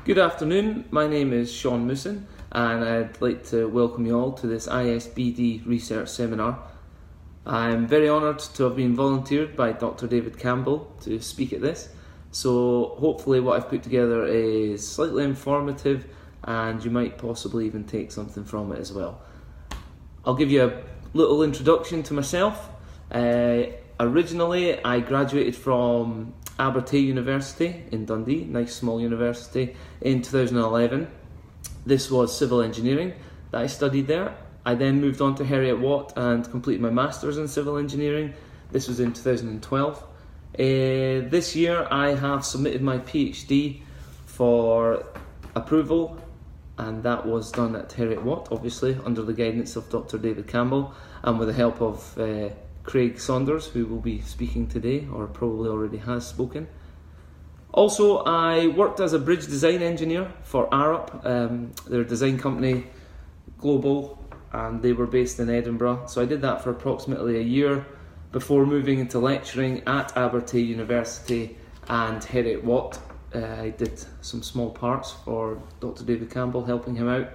Good afternoon, my name is Sean Muhsin and I'd like to welcome you all to this ISBD research seminar. I'm very honoured to have been volunteered by Dr. David Campbell to speak at this, so hopefully what I've put together is slightly informative and you might possibly even take something from it as well. I'll give you a little introduction to myself. Originally I graduated from ISBD University in Dundee, nice small university, in 2011. This was civil engineering that I studied there. I then moved on to Heriot-Watt and completed my Masters in Civil Engineering. This was in 2012. This year I have submitted my PhD for approval, and that was done at Heriot-Watt, obviously, under the guidance of Dr. David Campbell and with the help of Craig Saunders, who will be speaking today, or probably already has spoken. Also, I worked as a bridge design engineer for Arup. They're a design company, global, and they were based in Edinburgh. So I did that for approximately a year before moving into lecturing at ISBD University and Heriot-Watt. I did some small parts for Dr. David Campbell, helping him out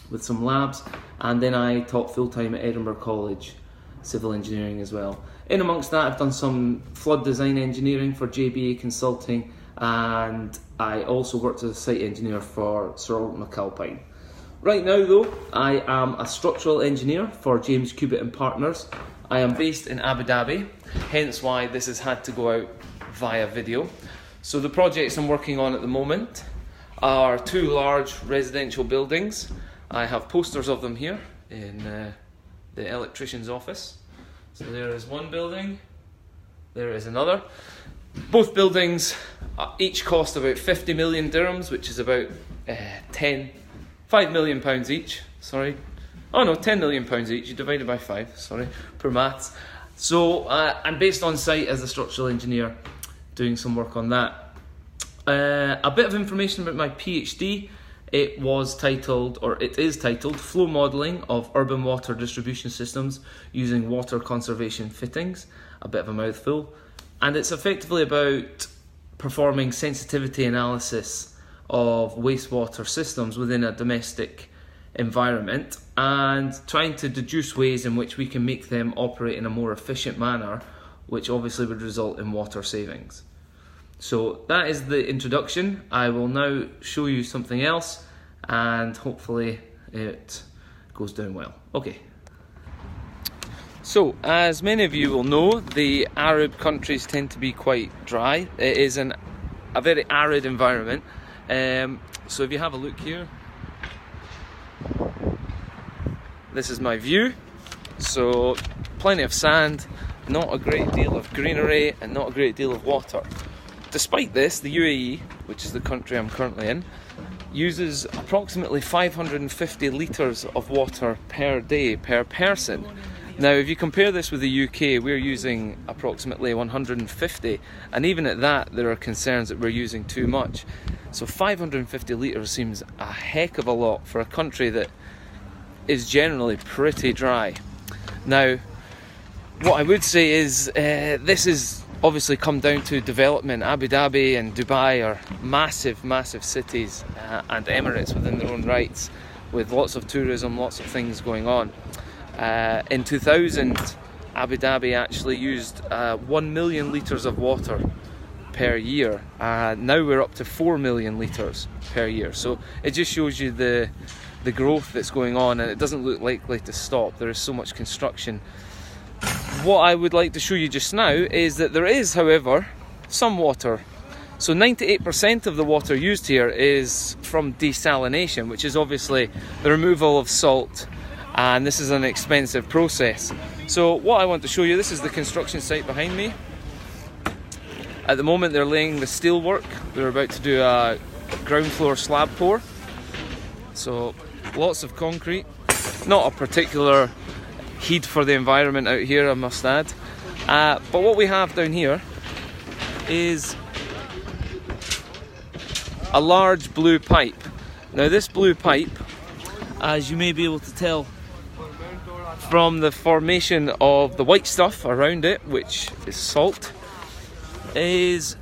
with some labs, and then I taught full-time at Edinburgh College, civil engineering as well. In amongst that, I've done some flood design engineering for JBA Consulting, and I also worked as a site engineer for Sir Robert McAlpine. Right now though, I am a structural engineer for James Cubitt and Partners. I am based in Abu Dhabi, hence why this has had to go out via video. So the projects I'm working on at the moment are two large residential buildings. I have posters of them here in the electrician's office. So there is one building, there is another. Both buildings each cost about 50 million dirhams, which is about 5 million pounds each, sorry. Oh no, 10 million pounds each, you divide it by 5, sorry, per maths. So I'm based on site as a structural engineer, doing some work on that. A bit of information about my PhD. It is titled Flow Modelling of Urban Water Distribution Systems Using Water Conservation Fittings. A bit of a mouthful. And it's effectively about performing sensitivity analysis of wastewater systems within a domestic environment and trying to deduce ways in which we can make them operate in a more efficient manner, which obviously would result in water savings. So that is the introduction. I will now show you something else and hopefully it goes down well. Okay. So, as many of you will know, the Arab countries tend to be quite dry. It is a very arid environment. So if you have a look here, this is my view. So plenty of sand, not a great deal of greenery and not a great deal of water. Despite this, the UAE, which is the country I'm currently in, uses approximately 550 litres of water per day per person. Now, if you compare this with the UK, we're using approximately 150, and even at that, there are concerns that we're using too much. So 550 litres seems a heck of a lot for a country that is generally pretty dry. Now, what I would say is this is obviously come down to development. Abu Dhabi and Dubai are massive, massive cities and emirates within their own rights, with lots of tourism, lots of things going on. In 2000, Abu Dhabi actually used 1 million litres of water per year. Now we're up to 4 million litres per year. So it just shows you the growth that's going on, and it doesn't look likely to stop. There is so much construction. What I would like to show you just now is that there is, however, some water. So 98% of the water used here is from desalination, which is obviously the removal of salt, and this is an expensive process. So what I want to show you, this is the construction site behind me. At the moment they're laying the steel work. They're about to do a ground floor slab pour. So lots of concrete, not a particular heed for the environment out here, I must add. But what we have down here is a large blue pipe. Now this blue pipe, as you may be able to tell from the formation of the white stuff around it, which is salt, is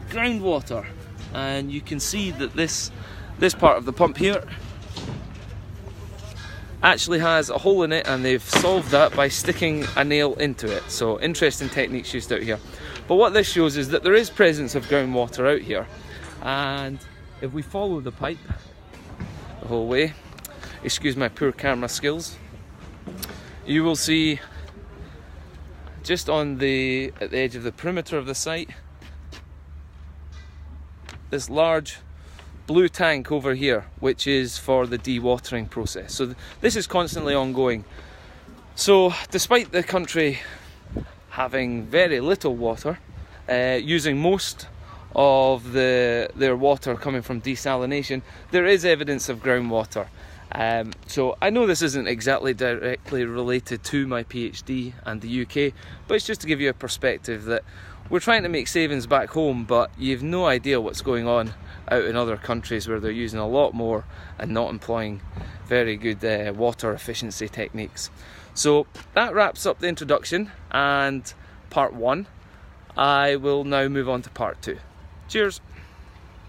groundwater. And you can see that this This part of the pump here actually has a hole in it, and they've solved that by sticking a nail into it. So interesting techniques used out here. But what this shows is that there is presence of groundwater out here, and if we follow the pipe the whole way, excuse my poor camera skills, you will see just at the edge of the perimeter of the site this large blue tank over here, which is for the dewatering process. So this is constantly ongoing. So despite the country having very little water, using most of their water coming from desalination, there is evidence of groundwater. So I know this isn't exactly directly related to my PhD and the UK, but it's just to give you a perspective that we're trying to make savings back home, but you've no idea what's going on out in other countries where they're using a lot more and not employing very good water efficiency techniques. So that wraps up the introduction and part 1. I will now move on to part 2. Cheers!